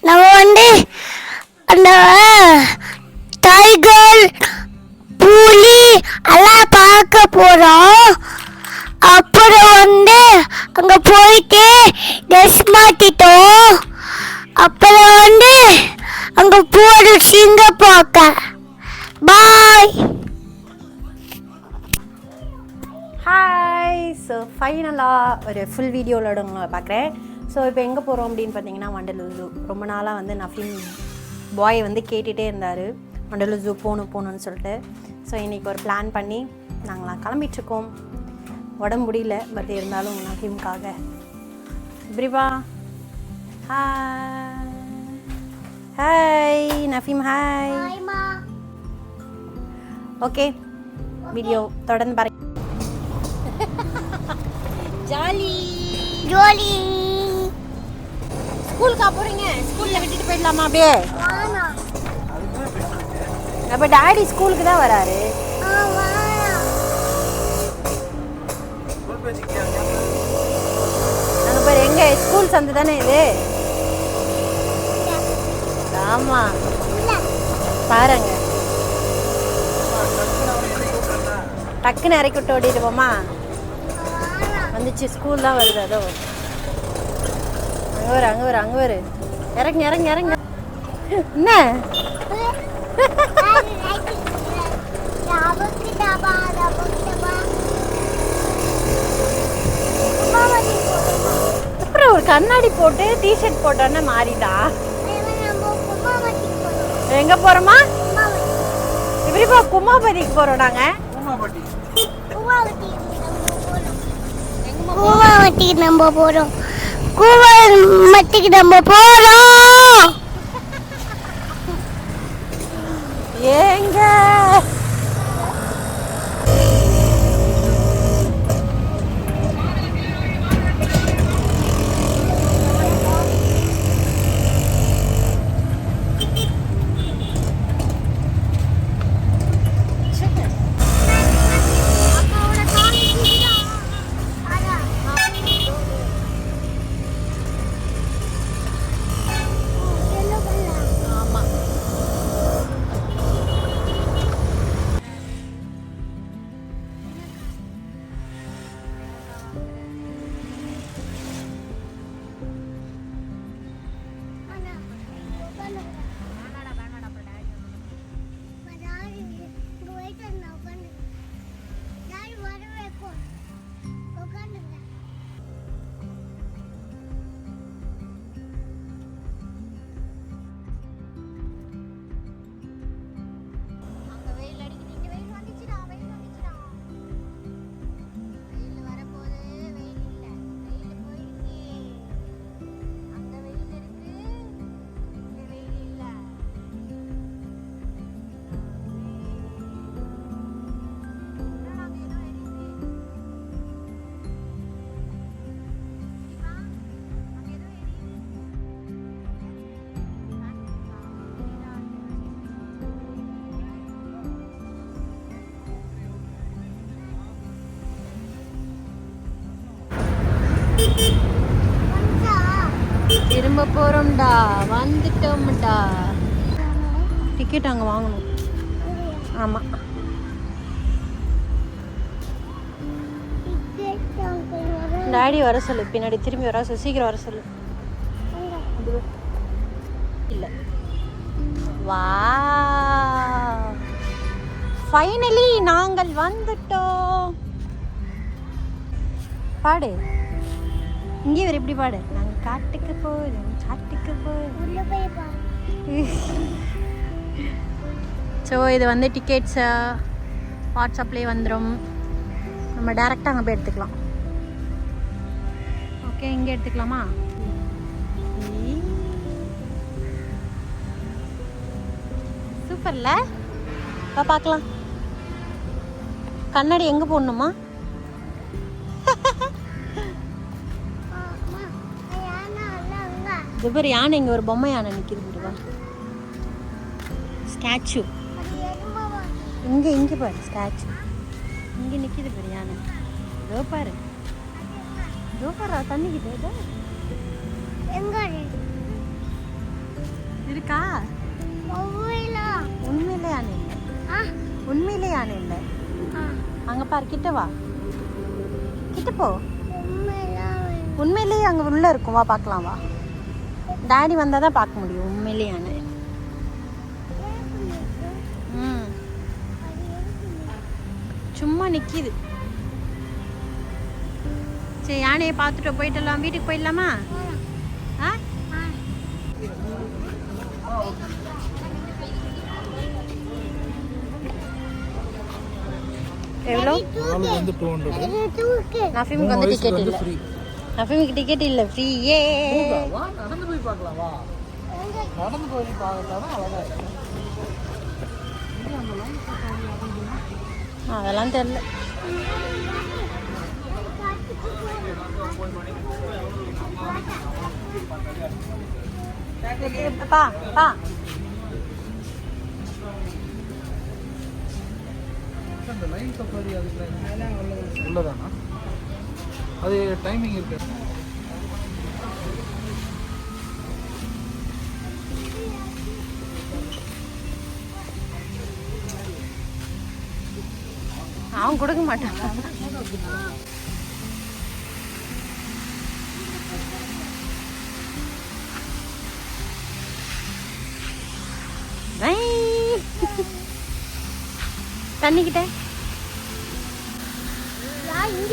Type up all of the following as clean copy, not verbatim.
நம்ம அந்த டைகர் புலி எல்லாம் பார்க்க போறோம். அப்புறம் அங்க போயிட்டு ட்ரெஸ் மாட்டிட்டோம். அப்புறம் அங்க போறோம் சிங்க பார்க்க. பாய். ஹாய். ஸோ ஃபைனலாக ஒரு ஃபுல் வீடியோவோட உங்களை பார்க்குறேன். ஸோ இப்போ எங்கே போகிறோம் அப்படின்னு பார்த்தீங்கன்னா வண்டலூர் ஜூ. ரொம்ப நாளாக நஃபீம் பாய் கேட்டுகிட்டே இருந்தார் வண்டலூர் ஜூ போகணும்னு சொல்லிட்டு. ஸோ இன்றைக்கி ஒரு பிளான் பண்ணி நாங்களாம் கிளம்பிட்டுருக்கோம். உடம்பு முடியல, பட் இருந்தாலும் நஃபீமுக்காக. இப்படிப்பா. Hi hi Nafeem. Hi. Okay, video தொடர்ந்து பாருங்க. ஜாலி ஜோலி. ஸ்கூலுக்கா போறீங்க? ஸ்கூல்ல விட்டுட்டு போயிடலாமா? அப்படியே அப்ப டாடி ஸ்கூலுக்கு தான் வராரு. நாங்க பேர் எங்க ஸ்கூல் சந்து தானே இது. ஆமா பாருங்க, டக்குன்னு இறக்கி விட்டு ஓடிட்டு போமா. வந்துச்சு, ஸ்கூல் தான் வருது. அதோ அங்கே வரு இறங்க இறங்க இறங்க. என்ன அப்புறம் ஒரு கண்ணாடி போட்டு டிஷர்ட் போட்டோன்னு மாறிட்டா. எங்க போறோமா? இப்படிப்பா குமாபதிக்கு போறோம். நாங்க கூவாமட்டிக்கு நம்ம போறோம். கூவாமட்டிக்கு நம்ம போறோம். ஏங்க திரும்ப போறோம்டா, வந்துட்டோம்டா. டிக்கெட் அங்கே வாங்கணும். ஆமா, டாடி வர சொல்லு, பின்னாடி திரும்பி வர சொல்லு, சீக்கிரம் வர சொல்லு. இல்லை, வா ஃபைனலி நாங்கள் வந்துட்டோம். பாடு, இங்கே வேறு எப்படி பாடு. நாங்கள் காட்டுக்கு போகிறோம், காட்டுக்கு போகிறோம். ஸோ இது டிக்கெட்ஸு வாட்ஸ்அப்லேயே வந்துடும். நம்ம டேரெக்டாக அங்கே போய் எடுத்துக்கலாம். ஓகே, இங்கே எடுத்துக்கலாமா? சூப்பர்ல. பார்க்கலாம். கண்ணாடி எங்கே போடணுமா? இது பேர் யானை. இங்கே ஒரு பொம்மை யானை நிற்கிது பாருவா, ஸ்டாச்சு. இங்கே பாரு, ஸ்டாச்சு இங்கே நிற்கிது பாரு யானை. இதோ பாரு, இதோ பாரு தண்ணிக்கிட்டு. இருக்கா? உண்மையிலே யானை இல்லை. உண்மையிலே யானை இல்லை. அங்க பாரு, கிட்ட வா, கிட்ட போ. உண்மையிலேயே அங்க உள்ள இருக்கும், வா பார்க்கலாம் வா. டாடி வந்தால் தான் பார்க்க முடியும் உண்மையிலேயே யானை. சும்மா நிற்கிது. சரி, யானையை பார்த்துட்டு போயிட்டுலாம், வீட்டுக்கு போயிடலாமா? ஆ, எவ்வளோ? நஃபீமுக்கு வந்து டிக்கெட் இல்லை. நஃபீமுக்கு டிக்கெட் இல்லை, ஃப்ரீயே. நடந்து போய் பார்க்கலாம் வா. நடந்து போய் பார்க்கலாம் அழகா இருக்கு. அதெல்லாம் தெரியல. பா பா அந்த லைன் சஃபாரி அதுக்கு உள்ளதானா? அது டைமிங் இருக்கு. அவன் கொடுக்க மாட்டான். தண்ணிக்கிட்ட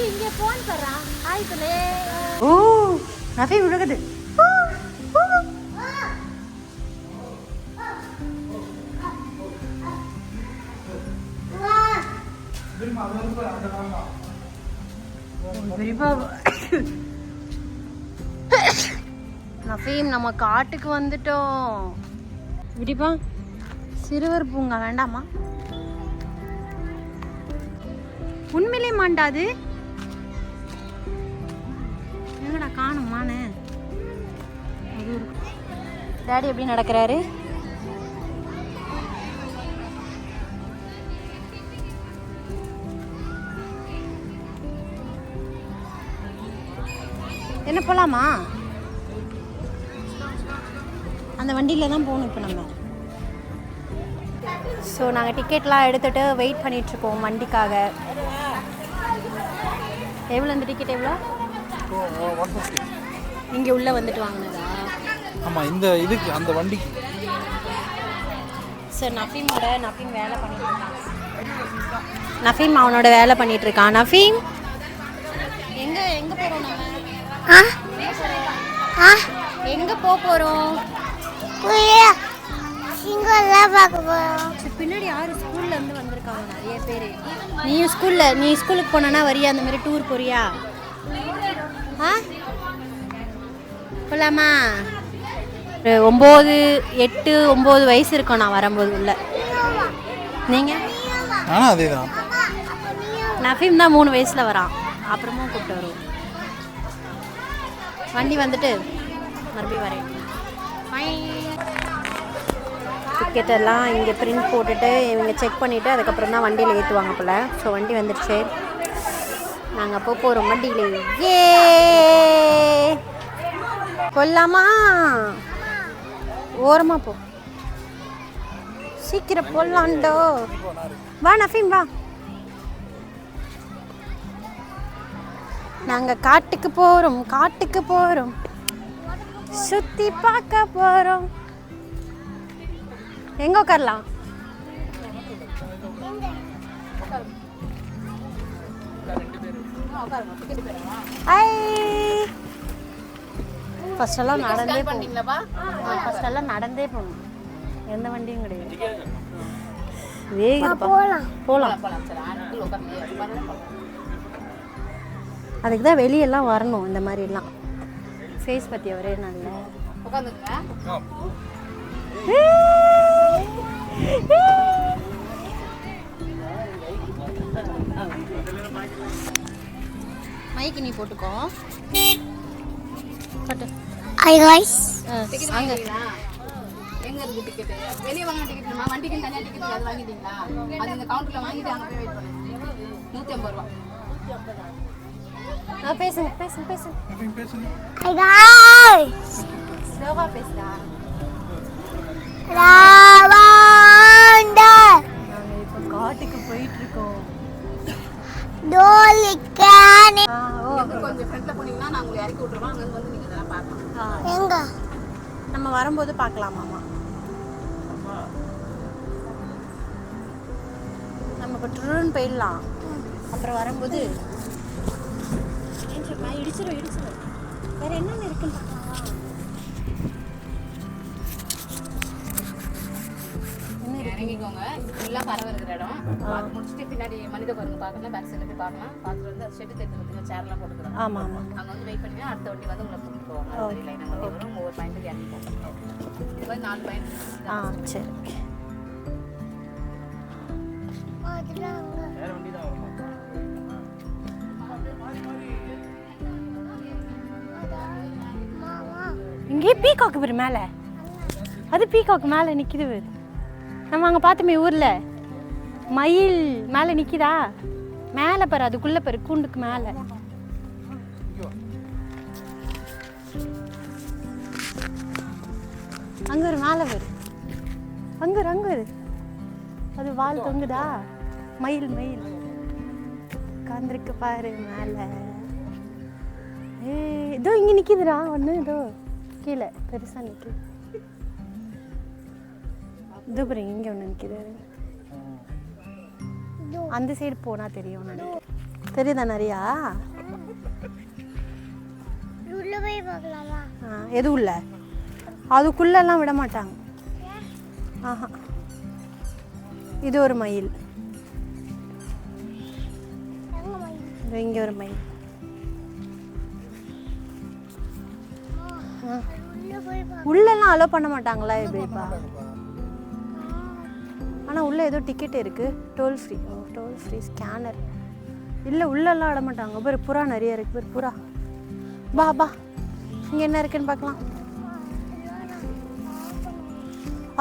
இங்க போன் பண்றான். ஹாய் சொல்லு. ஓ, நஃபீம் விழுகுது. நஃபீம், நம்ம காட்டுக்கு வந்துட்டோம். விடிப்பா, சிறுவர் பூங்கா வேண்டாமா? உண்மையிலே மாண்டாது. எங்கடா காணும் மானு? டாடி எப்படி நடக்கிறாரு? என்ன போலாமா? அந்த வண்டியில் தான் போகணும் இப்போ நம்ம. ஸோ நாங்கள் டிக்கெட்லாம் எடுத்துகிட்டு வெயிட் பண்ணிகிட்ருக்கோம் வண்டிக்காக. எவ்வளோ இந்த டிக்கெட்? எவ்வளோ? 150. இங்கே உள்ளே வந்துட்டு வாங்கினதா? ஆமாம், இந்த இதுக்கு அந்த வண்டிக்கு. சார் நஃபீம் வேலை பண்ணிட்டு இருக்கான். நஃபீம் அவனோட வேலை பண்ணிட்டு இருக்கான். நஃபீம், எங்கே போகிறோம் நம்ம? எங்கே போகிறோம்? பின்னாடி யாரு ஸ்கூல்ல இருந்து வந்திருக்காங்க நிறைய பேர். நீ ஸ்கூலுக்கு போனா வரியா? அந்த மாதிரி டூர் போறியா? போலாமா? 9, 8, 9 வயசு இருக்கும் நான் வரும்போது உள்ள. நீங்க? அதேதான். நஃபீம் தான் 3 வயசுல வரான். அப்புறமும் கூப்பிட்டு வருவோம். வண்டி வந்துட்டு மறுபடியும் வரேன். டிக்கெட் எல்லாம் இங்கே பிரிண்ட் போட்டுட்டு இவங்க செக் பண்ணிவிட்டு அதுக்கப்புறம் தான் வண்டியில் ஏற்றுவாங்க போல். ஸோ வண்டி வந்துடுச்சு, நாங்கள் அப்போ போகிறோம் வண்டியில். ஏ கொல்லாமா? ஓரமாக போ, சீக்கிரம் போடலாண்டோ. வா நஃபீம் வா. நாங்கள் காட்டுக்கு போகிறோம், சுற்றி பார்க்க போகிறோம். எங்கே உட்காரலாம்? ஃபர்ஸ்டெல்லாம் நடந்தே போகணும். எந்த வண்டியும் கிடையாது. போகலாம். அதுக்கு தான் வெளியெல்லாம் வரணும். இந்த மாதிரிலாம் ஃபேஸ் பற்றி ஒரே நல்ல மைக்கு நீ போட்டுக்கோ. பட்டு ஹாய் गाइस. அங்க எங்க இருக்கு டிக்கெட்? வெளிய வாங்க டிக்கெட் நம்ம வண்டிக்கு தனியா டிக்கெட் அது வாங்கிட்டீங்களா? அது இந்த கவுண்டர்ல வாங்கிட்டு அங்க போய் வெயிட் பண்ணுங்க. 150 ரூபாய். பேசுங்க. Hi guys. ஸ்லோவா பேசுடா. நாங்கள் இப்போ காட்டுக்கு போயிட்டு இருக்கோம். கொஞ்சம் ஃப்ரெண்ட்ல போனீங்கன்னா நான் உங்களை இறக்கி விட்டுருவோம். அங்க வந்து நீங்க இதெல்லாம் பார்க்கலாம். நம்ம வரும்போது பார்க்கலாமாம்மா. நம்ம இப்போ ட்ரூன்னு போயிடலாம். அப்புறம் வரும்போது இடிச்சிடும். வேற என்னென்ன இருக்குன்னு பார்க்கலாம். இறங்கிக்கோங்க. ஃபுல்லாக பறவை இருக்கிற இடம். பார்த்து முடிச்சுட்டு பின்னாடி மனித குரங்கு பார்க்கணும். பேக் சைடு போய் பார்க்கலாம். பார்த்துட்டு வந்து அது ஷெட்டு தைக்கிறதுக்கு சேர்லாம் போட்டுக்கிறோம். ஆமாம். அங்கே வந்து வெயிட் பண்ணிங்கன்னா அடுத்த வண்டி வந்து உங்களை கூப்பிட்டு போவாங்க. லைனாக வண்டி வரும். ஒவ்வொரு பாயிண்ட்டுக்கு இறங்கி போவோம். இது மாதிரி 4 பாயிண்ட். சரி. வேற வண்டி தான் வருமா? இங்கே பீகாக்கு பேர் மேலே. அது பீகாக்கு மேலே நிற்கிது. நம்ம அங்கே பார்த்தோமே ஊரில் மயில் மேலே நிற்கிதா? மேலே பாரு, அதுக்குள்ளே பாரு, கூண்டுக்கு மேலே. அங்கே ஒரு மேலே வரு. அங்கே அது வால் தொங்குதா? மயில் உட்காந்துருக்கு பாரு மேலே. இதோ இங்கே நிற்கிதுடா ஒன்று. இதோ கீழே பெருசாக நிற்கிது. இதோ பாருங்க, இங்கே ஒன்று நிற்கிது. அந்த சைடு போனால் தெரியும் நினைக்கிறேன். தெரியுதா நிறையா? எது உள்ள? அதுக்குள்ளெல்லாம் விட மாட்டாங்க. ஆஹா. இது ஒரு மயில். இங்கே ஒரு மயில். உள்ளெல்லாம் அலோ பண்ண மாட்டாங்களா எப்படிப்பா? ஆனால் உள்ளே ஏதோ டிக்கெட் இருக்குது. டோல் ஃப்ரீ ஸ்கேனர் இல்லை. உள்ளெல்லாம் விட மாட்டாங்க. பாரு புறா நிறைய இருக்குது. பாரு புறா. பா இங்கே என்ன இருக்குன்னு பார்க்கலாம்.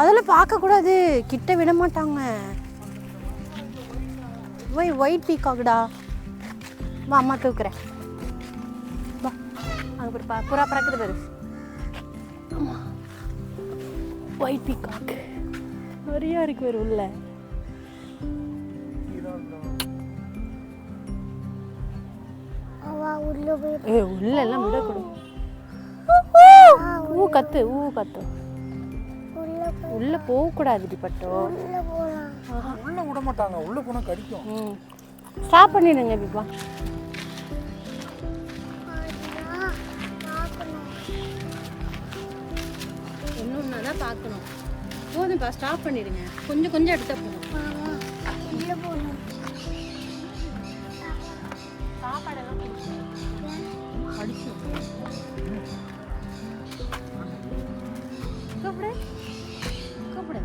அதெல்லாம் பார்க்கக்கூடாது, கிட்ட விட மாட்டாங்க. ஒயிட் பீகாக்டா. வா அம்மா தூக்குறேன். வா அங்கே பாரு புறா பறக்குது பாரு. ஒயிட் பீகாக் நிறையா இருக்கு பாரு உள்ள. உள்ள எல்லாம் விடக்கூடாது. கத்து உள்ள போகக்கூடாது. பட்டோ உள்ள விட மாட்டாங்க. உள்ள போனா கடிக்கும். ஸ்டாப் பண்ணிடுங்க பிப்பா. இன்னொன்னா தான் பார்க்கணும். போதும்ப்பா, ஸ்டாப் பண்ணிடுங்க. கொஞ்சம் எடுத்தா போதும். சாப்பாடெல்லாம் கூப்பிடு.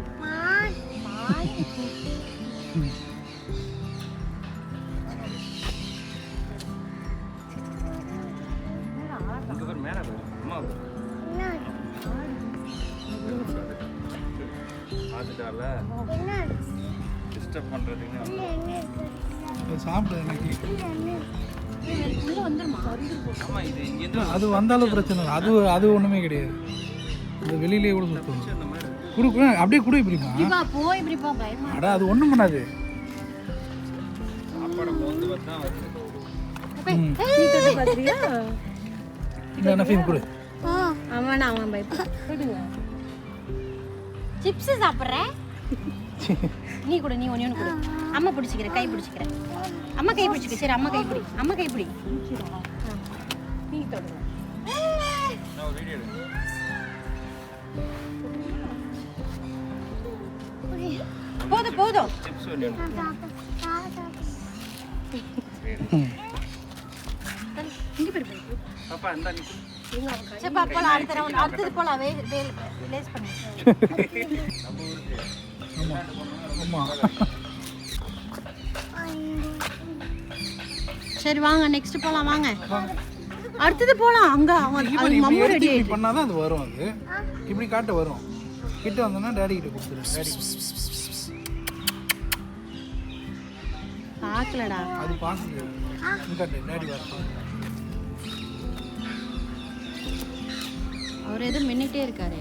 அது வந்தாலும் பிரச்சனை இல்லை. அது ஒண்ணுமே கிடையாது. அது வெளியிலேயே கூட சுத்தம் குடுக்கு. அப்படியே குடு இப்படிமா. அடா அது ஒண்ணும் பண்ணாது. இந்த ஃபீம் குடு. அவன் பயப்படுங்க. சிப்ஸ் சாப்பிட்றேன். நீ கூட நீ ஒன்று கொடு. அம்மா பிடிச்சிக்கிறேன். கை பிடிச்சிக்கிறேன். அம்மா கை பிடிச்சிக்க. சரி அம்மா கைப்பிடி. அம்மா கைப்பிடி. நீ தொடுங்க. போதும். இங்கே போய் பாப்பா இந்த நீ. சரி பாப்பா அடுத்த ரவுண்ட் அடுத்து போலாம். ரிலீஸ் பண்ணு. ஆமா. சரி வாங்க நெக்ஸ்ட் போலாம். வாங்க அடுத்தது போலாம். அங்க அவங்க மம்மு ரெடி பண்ணாதான் அது வரும். அது இப்படி காட்ட வரும். கிட்ட வந்தனா டாடி கிட்ட கொடுத்துரு. டாடி பார்க்கலடா. அது பாக்குது. இங்க டாடி வர. அவர் ஏதோ மின்னிட்டே இருக்காரு.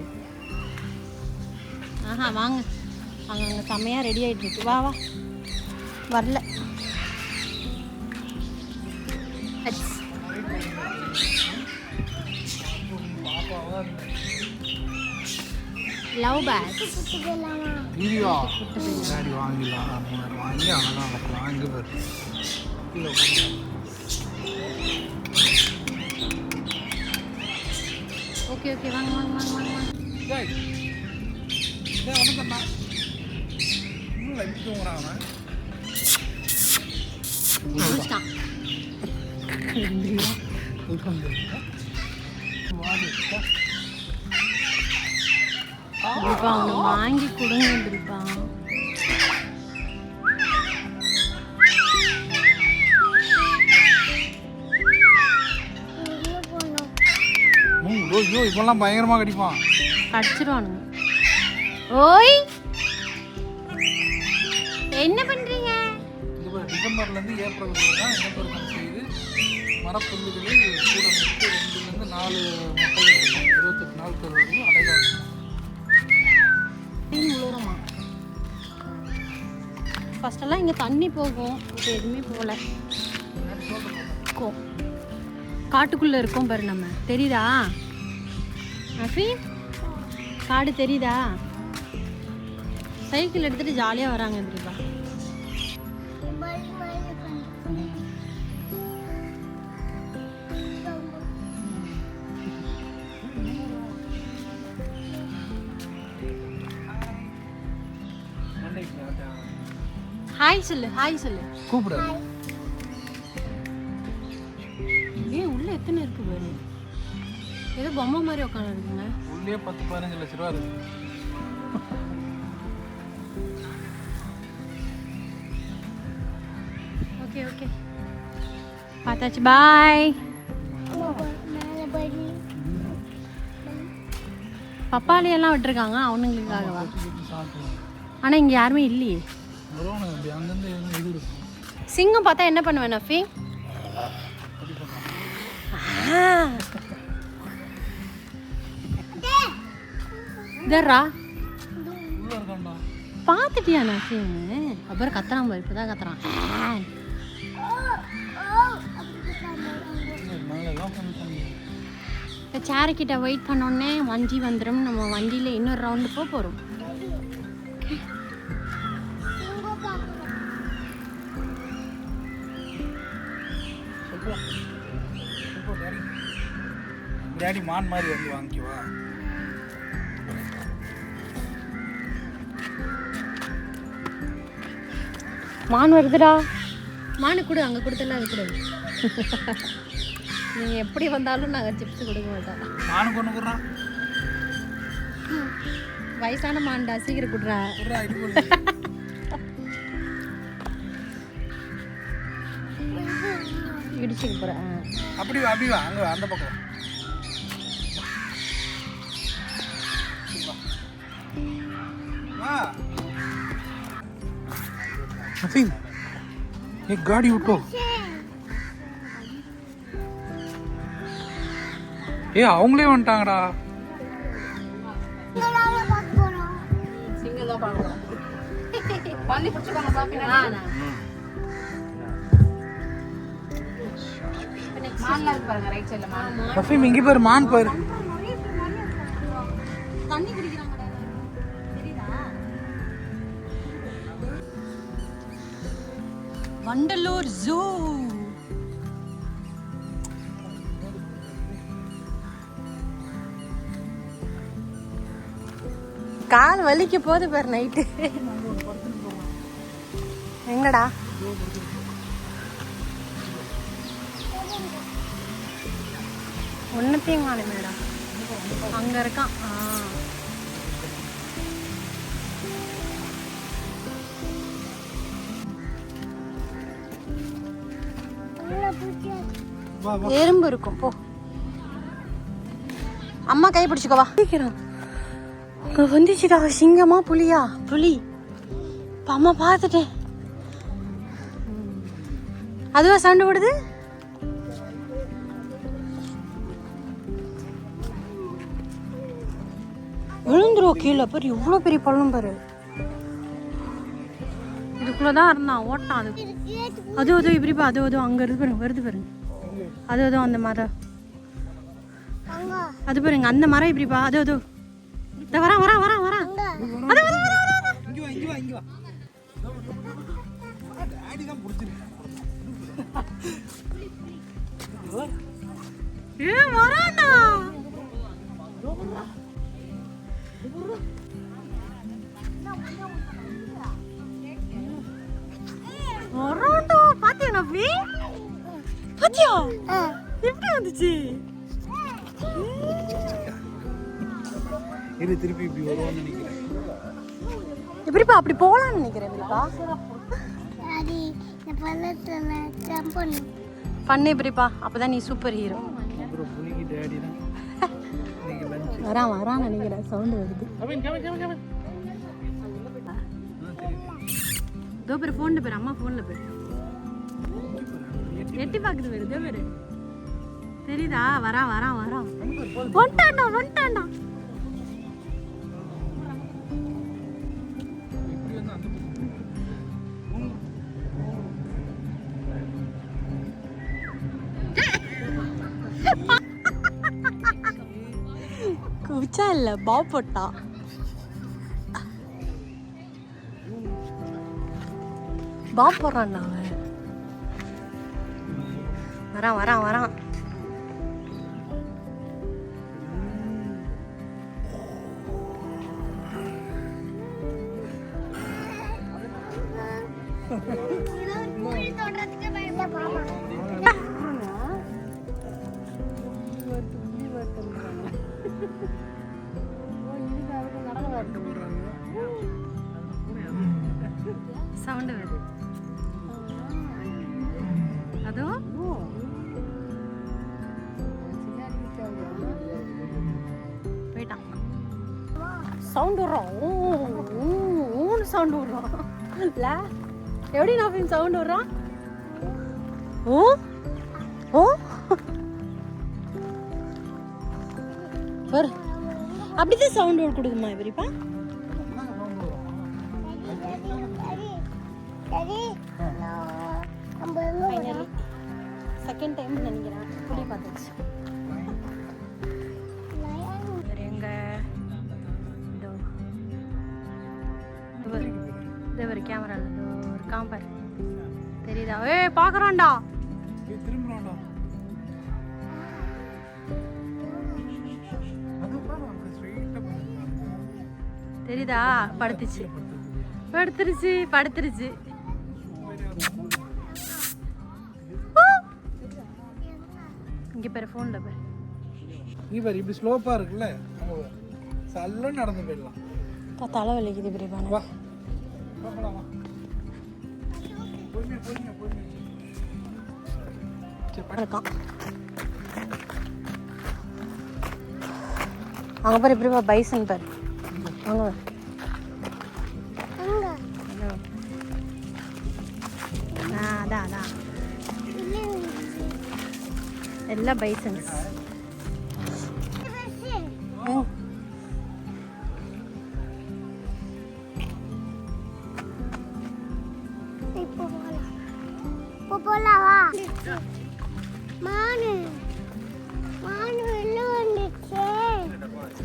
ஆஹா வாங்க அங்கே அங்கே செம்மையாக ரெடி ஆகிட்டு இருக்கு. வா வா வரல. லவ் பேக் வீடியோ முன்னாடி வாங்கிடலாம். வாங்கி அழகாக வைக்கலாம். இங்கே பாரு இல்லை ஓகே ஓகே வாங்க வாங்க வாங்க வாங்க வாங்க. ஒன்றும் இன்னும் எப்படி தூங்குறாங்க. முடிச்சிட்டான். பிரிப்பா அவனை வாங்கி கொடுங்க பிரிப்பா. ஐயோ இப்பெல்லாம் பயங்கரமாக கடிப்பான். கடிச்சிருவானுங்க. ஓய் என்ன பண்றீங்க? டிசம்பர்லேருந்து ஏப்ரல் தான் இனப்பெருக்கம் செய்து மரப்புல்லுகளில் கூட 2லேருந்து 4 முட்டைகள் இருக்கும். 28 நாட்கள் வரைக்கும் அடைகாலம் இருக்கும். ஃபஸ்ட்டெல்லாம் இங்கே தண்ணி போகும், இப்போ எதுவுமே போகல. காட்டுக்குள்ளே இருக்கோம் பாரு நம்ம. தெரியுதா அஃபி? காடு தெரியுதா? சைக்கிள் எடுத்துகிட்டு ஜாலியாக வராங்க தெரியுமா? ஹாய் சொல்லு, ஹாய் சொல்லு. கூப்பிடாது. ஏன் உள்ள எத்தனை இருக்கு பாரு. ஏதோ பொம்மை மாதிரி உட்காந்து இருக்குங்க. உள்ளே 10-15 லட்ச ரூபா இருக்கு. ஓகே ஓகே பார்த்தாச்சு. பாய். பப்பாளி எல்லாம் விட்டுருக்காங்க அவனுங்களுக்காகவா? ஆனால் இங்கே யாருமே இல்லையே. சிங்கம் பார்த்தா என்ன பண்ணுவேன் நஃபி? இதரா பார்த்துட்டியா நஃபி? அப்புறம் கத்துறான் பாரு. இப்போதான் கத்துறான். இப்போ சேருக்கிட்ட வெயிட் பண்ணோடனே வண்டி வந்துடும். நம்ம வண்டியில் இன்னொரு ரவுண்டு போகிறோம். டேடி மான் மாதிரி வந்து வாங்கிக்குவா. மான் வருதுடா. மானு கூட அங்கே கொடுத்தலாம் அது கூடாது. நீங்கள் எப்படி வந்தாலும் நாங்கள் சிப்ஸ் கொடுக்க மாட்டோம். மானு கொண்டு கொடுறான். வயசான மான்டா, சீக்கிரம் கொடுறா. இடிச்சுக்க போகிறேன். அப்படி வா, அப்படி வா. அங்கே அந்த பக்கம் नफीन एक गाड़ी उठो. ஏ அவங்களே வந்துட்டாங்கடா. சிங்கம் தான் பார்க்கலாம். வந்து பிடிச்சுக்கோங்க பாப்பினா. மான்லாம் இருக்கு பாருங்க ரைட் சைடுல மான். நஃபீம் இங்க பாரு மான் பாரு. தண்ணி குடிக்கிறாங்கடா. தெரியுதா? வண்டலூர் ஜூ. கால் வலிக்க போகுது பாரு நைட்டு. எங்கடா? ஒன்னத்தையும் காணும் மேடம். அங்க இருக்கான். எறும்பு இருக்கும். போ அம்மா கை பிடிச்சுக்கோவா. சீக்கிரம் வந்துச்சுடா. சிங்கமா புலியா? புலி. இப்போ அம்மா பார்த்துட்டேன். அதுவா சவுண்டு விடுது. விழுந்துரும் கீழே பாரு, இவ்வளோ பெரிய பள்ளம் பாரு. இதுக்குள்ளதான் இருந்தான், ஓட்டான். அது அது இப்படிப்பா, அது அங்க இருந்து பாருங்க, வருது பாருங்க. அது அந்த மரம், அது பாருங்க அந்த மரம் இப்படிப்பா. அது வரா வரா வரா வரா. வராண்டா வராண்டா. பாத்தியா நபி? பாத்தியா எப்படி வந்துச்சு? இது திருப்பி இப்படி வருவான்னு நினைக்கிறேன். எப்படிப்பா அப்படி போகலான்னு நினைக்கிறேன். பண்ணு எப்படிப்பா, அப்பதான் நீ சூப்பர் ஹீரோ. வரான் நினைக்கிறேன், சவுண்ட் வருது. இதோ பேர் ஃபோன்ல பேர், அம்மா ஃபோன்ல பேர் எட்டி பாக்குது பேர். இதோ பேரு தெரியுதா? வரான் வந்துட்டான்டா. குச்சா இல்ல, பாப் போட்டா. பாப் போடுறான் அவன். வரான். சவுண்ட் வருது. அதோ போயிட்டான். சவுண்ட் வர்றான், சவுண்ட் வர்றான். இல்ல எப்படி நான் சவுண்ட் வர்றான்? ஓ பாரு, அப்படிதான் சவுண்ட் கொடுக்குமா இப்படிப்பா? செகண்ட் டைம் நினைக்கிறேன் புலி பார்த்துச்சு. எங்க ஒரு கேமரா ஒரு காம்பர் தெரியுதா? பாக்குறான்டா. தெரியுதா? படுத்துருச்சு. இங்க பேர் ஃபோன்ல பேர். நீ பாரு இப்படி ஸ்லோப்பா இருக்குல்ல, சல்ல நடந்து போயிடலாம். தலை வலிக்குது பிரிவா. வா போலாம். பொறுமையா. அங்க பாரு பிரிவா, பைசன் பாரு. அங்க அதான் எல்லாம் பைசன்ஸ்.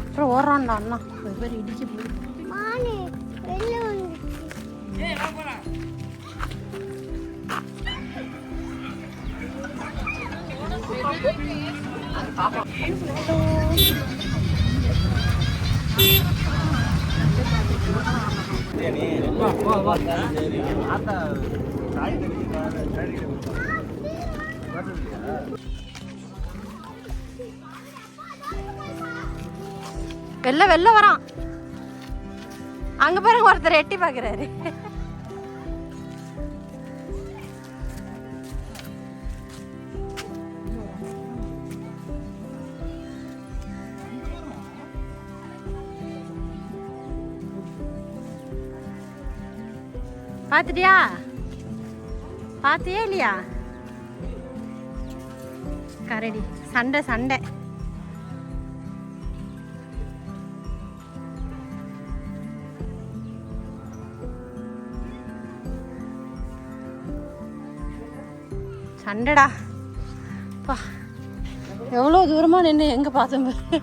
அப்புறம் ஓடுறான்டா அண்ணா, ஒரு பேர் இடிக்க போயிடும். வெளில வரான். அங்க பாருங்க, ஒருத்தர் எட்டி பாக்குறாரு. பாத்துட்டியா? பாத்தியா இல்லையா? கரடி சண்டை. சண்டைடா பா, எவ்வளோ தூரமாக நின்று எங்கே பார்த்தோம் பாரு.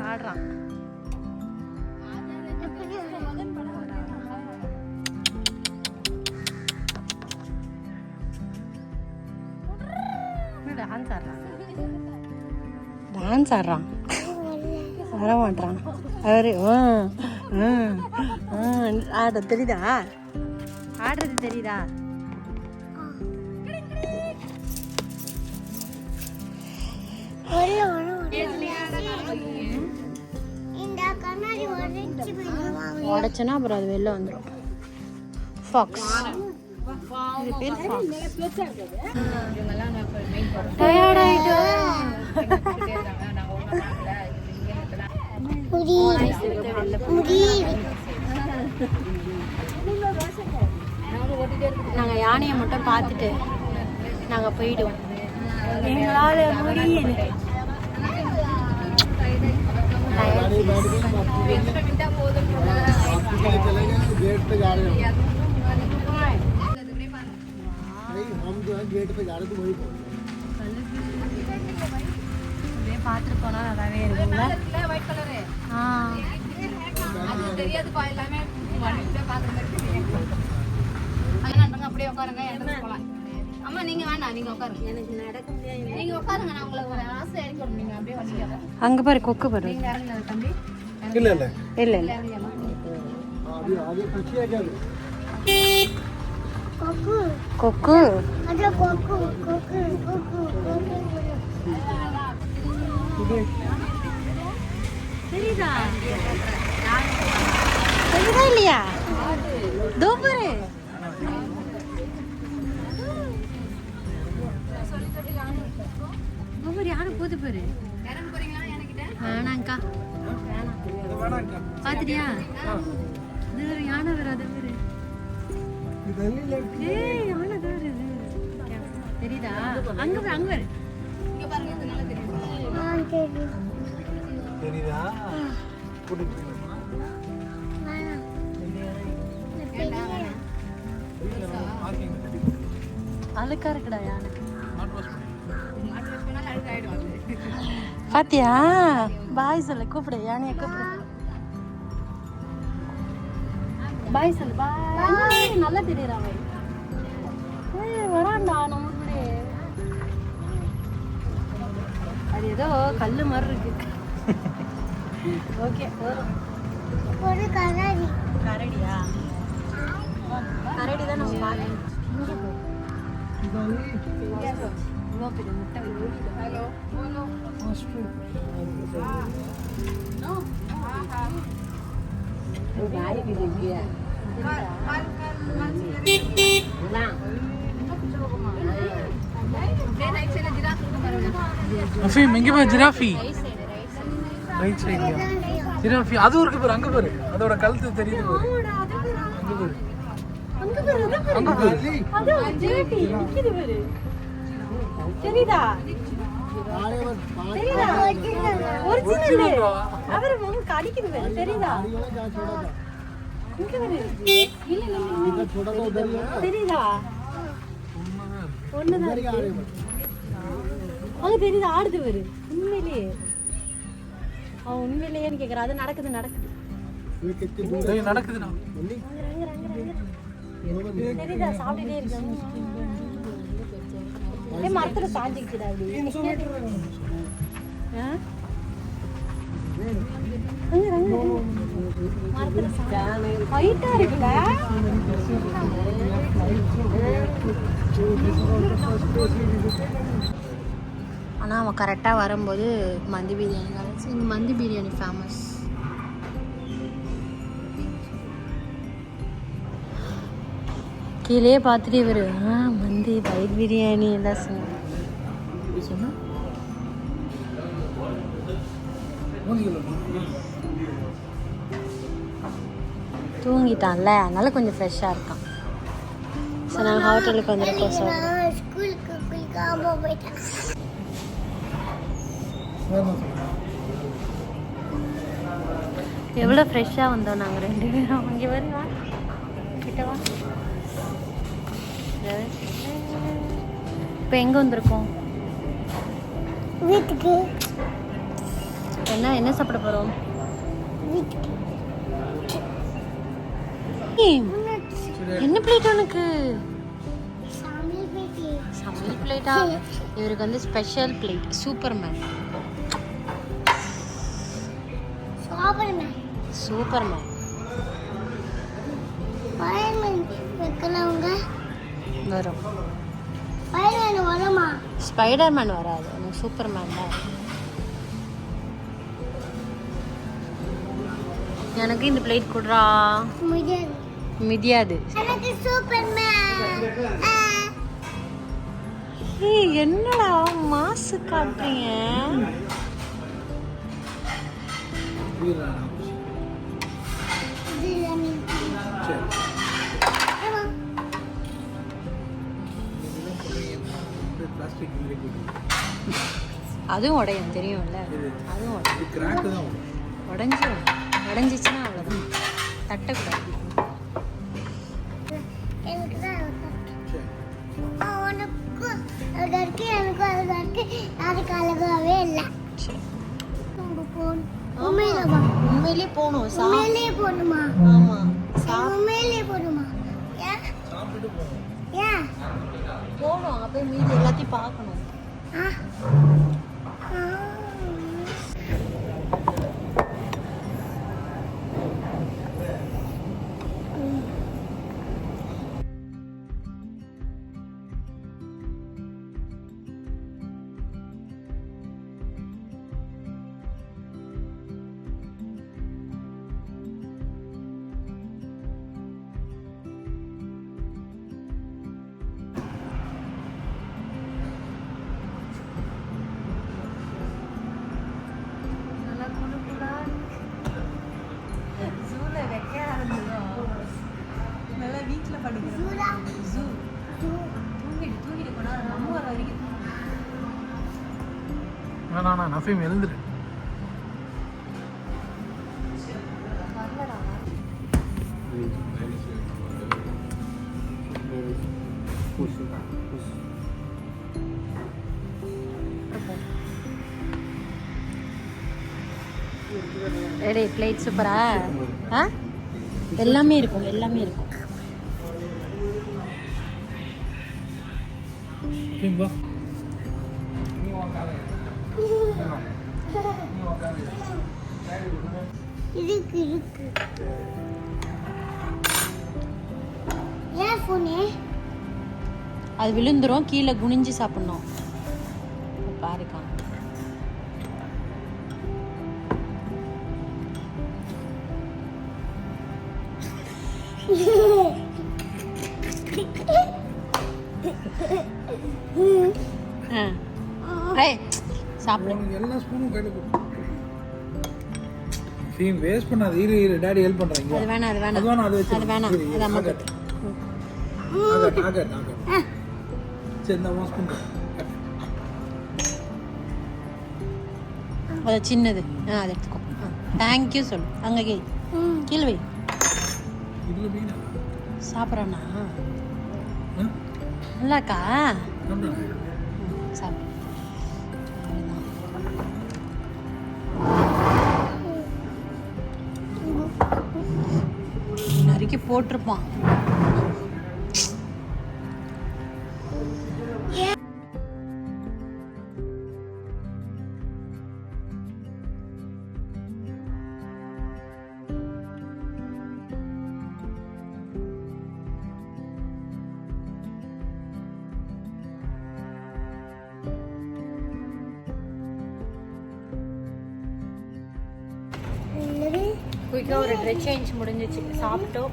ஆடுறான். டான்ஸ் ஆடுறான். வர மாட்டான் அவரு. ஆட தெரியுதா? ஆடுறது தெரியுதா? உடைச்சனா அப்புறம் அது வெளில வந்துடும். ஃபாக்ஸ். இது பேர் ஃபாக்ஸ். டயர்ட் ஆயிட்டோம். நாங்கள் யானையை மட்டும் பார்த்துட்டு நாங்கள் போயிடுவோம். எங்களால் முடியல. பார்த்துட்டு போனா நல்லாவே இருக்கும்ல. அப்படியே உட்காருங்க. போலாம். அம்மா நீங்க வேண்டாம், நீங்க உட்காருங்க. எனக்கு நடக்க முடியாது. நீங்க உட்காருங்க, நான் உங்களை ஒரு ஆசை இறக்கி விடுறேன். நீங்க அப்படியே வச்சுக்காத. அங்க பாரு கொக்கு பாரு. நீங்க இறங்குங்க தம்பி. இல்ல இல்ல இல்ல இல்ல கொக்கு தெரியுதா? தெரியுதா இல்லையா? தோ பாரு. ஒவ்வொரு யாரும் போது பாரு. வேணாங்க்கா, பாத்துட்டியா? இது ஒரு யானை வராது பாரு. ஏய் யானை தான் வருது. தெரியுதா? அங்க பாரு, அங்க பாரு. இங்க பாருங்க, இது நல்லா தெரியுது. தெரியுதா? அழுக்கா இருக்குடா யானை. பாத்தியா? பாய் சொல்லு, கூப்பிடு யானைய கூப்பிடு. பாய் சொல்லு. பாய். நல்லா தெரியுறா பாய். வரான்டா நம்ம கூட. அது ஏதோ கல்லு மாதிரி இருக்கு. ஓகே ஒரு கரடி. கரடியா? கரடி தான் நம்ம பார்க்கணும். இவ்வளோ பெரிய முட்டை. Hello hello. Giraffe right side. Giraffe அது இருக்கு பாரு. அங்க பாரு, அதோட கழுத்து தெரியுது பாரு. அங்க பாரு, அங்க பாரு. அது ஜிராஃபி நிக்குது பாரு. தெரியுதா? தெரியுதா? ஒரிஜினல். அவர் முகம் கடிக்குது பாரு. தெரியுதா? இங்க பாரு. இல்ல இல்ல தெரியுதா? ஒண்ணுதான் இருக்கு. அங்க தெரியுதா? ஆடுது பாரு. உண்மையிலேயே அவன் உண்மையிலேயேன்னு கேக்குறா. அது நடக்குது நடக்குது நடக்குதுண்ணா. தெரியுதா? சாப்பிட்டுட்டே இருக்காங்க. மரத்துல சாஞ்சிக்கிட்டு அப்படி. ஹைட்டா இருக்குல்ல. ஆனால் அவன் கரெக்டாக வரும்போது மந்தி பிரியாணி கிடச்சி. இங்கே மந்தி பிரியாணி ஃபேமஸ். கீழே பார்த்துட்டு இவர் மந்தி பைட் பிரியாணி எல்லாம் சொன்ன. தூங்கிட்டான்ல, அதனால கொஞ்சம் ஃப்ரெஷ்ஷாக இருக்கான். ஸோ நாங்கள் ஹோட்டலுக்கு வந்திருக்கோம். சார் எவ்வளோ ஃப்ரெஷ்ஷாக வந்தோம் நாங்கள் 2 பேரும். இங்கே வருவா கிட்டவா. இப்போ எங்கே வந்திருக்கோம்? வீட்டுக்கு. என்ன சாப்பிட போகிறோம்? வீட்டுக்கு. என்ன பிளேட் உனக்கு? சமையல் வீட்டு. சமையல் பிளேட்டா? இவருக்கு வந்து special plate superman. Superman fireman வைக்கலவங்க வரும். ஃபயர்மேன் வருமா? ஸ்பைடர்மேன் வராது, எனக்கு சூப்பர்மேன் தான். எனக்கு இந்த பிளேட் கொடுறா. முடியாது. மிதியாது. எனக்கு சூப்பர்மேன். ஏய் என்னடா மாசு காட்டுறீங்க? அதுவும் உடையும் தெரியும்ல. அதுவும் உடஞ்சிச்சுன்னா அவ்வளோதான். தட்டக்கூடாது. எனக்கு தான் உனக்கு அழகாருக்கு எனக்கு அழகாருக்கு யாருக்கு அழகாவே இல்லை. உண்மையிலே போகணும். உண்மையிலேயே போகணுமா? ஆமாம் உண்மையிலேயே போகணுமா? ஏன் ஏன் போகணும். அங்கே போய் மீதி எல்லாத்தையும் பார்க்கணும். நல்லா வீட்டில் படிக்கிறோம். ஜூ தூங்கிட்டு போனா நம்ம வர வரைக்கும் வேணா நஃபீம் எழுந்துரு. ரெடி பிளேட் சூப்பரா? ஆ எல்லாமே இருக்கும். இருக்கு ஏன் போனே? அது விழுந்துரும். கீழே குனிஞ்சு சாப்பிடணும். பாருக்கா சாப்பிடு. எல்லா ஸ்பூனும் கையில் கொடு. ஃபீம் வேஸ்ட் பண்ணாத. இரு டாடி ஹெல்ப் பண்றாங்க. அது வேணாம் அது வச்சு அது வேணாம். அது அம்மா ஆகட். சரி இந்த ஸ்பூன் அது சின்னது. அதை எடுத்துக்கோ. தேங்க்யூ சொல்லு. அங்கே கீழே வை. இதில் மீனா சாப்பிட்றானா? நல்லாக்கா? சாப்பிடு. நறுக்கி போட்டிருப்பான். குயிக்காக ஒரு ட்ரெஸ் சேஞ்ச் முடிஞ்சிச்சு. சாப்பிட்டோம்,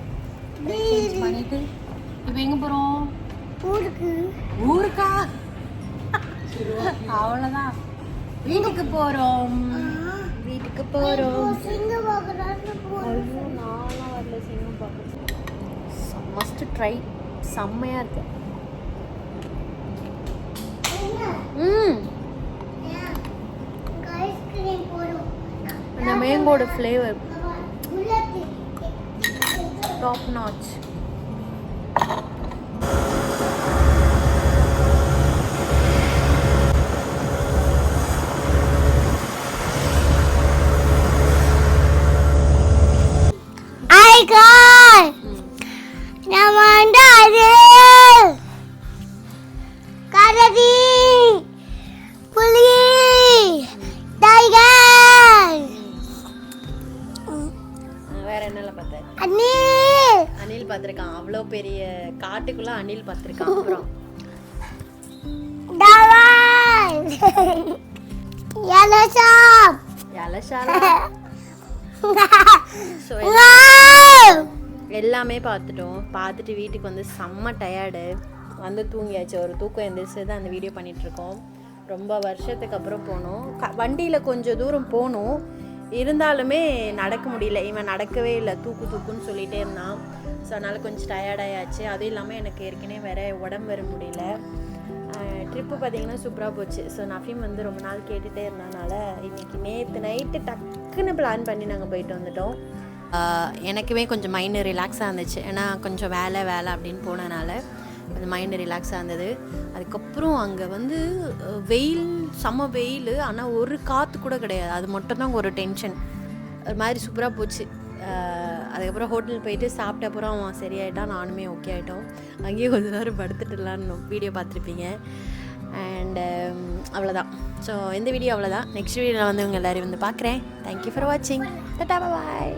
சேஞ்ச் பண்ணிட்டு இப்போ எங்கே போகிறோம்? ஊருக்கா? அவ்வளோதான். வீட்டுக்கு போகிறோம். நானும் வரல சிங்கம் பார்க்க. Must try. செம்மையாக இருக்கு. அந்த மேங்கோட ஃப்ளேவர் டாப் நாச். நம்ம வந்து அது கரடி புலி டைகர் வேற என்னெல்லாம் பார்த்தேன்? அனில் அணில் பார்த்துருக்கான். அவ்வளோ பெரிய காட்டுக்குள்ள அணில் பார்த்துருக்கான். அப்புறம் டவல் yellow எலசாலா. ஸோ எல்லாமே பார்த்துட்டோம். பார்த்துட்டு வீட்டுக்கு வந்து செம்ம டயர்டு வந்து தூங்கியாச்சு. ஒரு தூக்கம் எந்திரிச்சு தான் அந்த வீடியோ பண்ணிகிட்ருக்கோம். ரொம்ப வருஷத்துக்கு அப்புறம் போனோம். வண்டியில் கொஞ்சம் தூரம் போகணும், இருந்தாலுமே நடக்க முடியல. இவன் நடக்கவே இல்லை, தூக்குன்னு சொல்லிகிட்டே இருந்தான். ஸோ அதனால் கொஞ்சம் டயர்டாயாச்சு. அதுவும் இல்லாமல் எனக்கு ஏற்கனவே வேறு உடம்பு வர முடியல. ட்ரிப்பு பார்த்திங்கன்னா சூப்பராக போச்சு. ஸோ நஃபீம் வந்து ரொம்ப நாள் கேட்டுகிட்டே இருந்தனால இன்றைக்கி நேற்று நைட்டு டக்குன்னு பிளான் பண்ணி நாங்கள் போயிட்டு வந்துட்டோம். எனக்குமே கொஞ்சம் மைண்டு ரிலாக்ஸாக இருந்துச்சு. ஏன்னா கொஞ்சம் வேலை அப்படின்னு போனனால கொஞ்சம் மைண்டு ரிலாக்ஸாக இருந்தது. அதுக்கப்புறம் அங்கே வந்து வெயில், செம்ம வெயில், ஆனால் ஒரு காற்று கூட கிடையாது. அது மட்டும் தான் ஒரு டென்ஷன். ஒரு மாதிரி சூப்பராக போச்சு. அதுக்கப்புறம் ஹோட்டல் போயிட்டு சாப்பிட்ட அப்புறம் அவன் சரியாயிட்டான், நானுமே ஓகே ஆகிட்டோம். அங்கேயே கொஞ்சம் நேரம் படுத்துட்டுலான்னு வீடியோ பார்த்துருப்பீங்க. அண்ட் அவ்வளோதான். ஸோ இந்த வீடியோ அவ்வளோதான். நெக்ஸ்ட் வீடியோவில் வந்து உங்கள் எல்லோரும் வந்து பார்க்குறேன். தேங்க்யூ ஃபார் வாட்சிங். டாடா பாய்.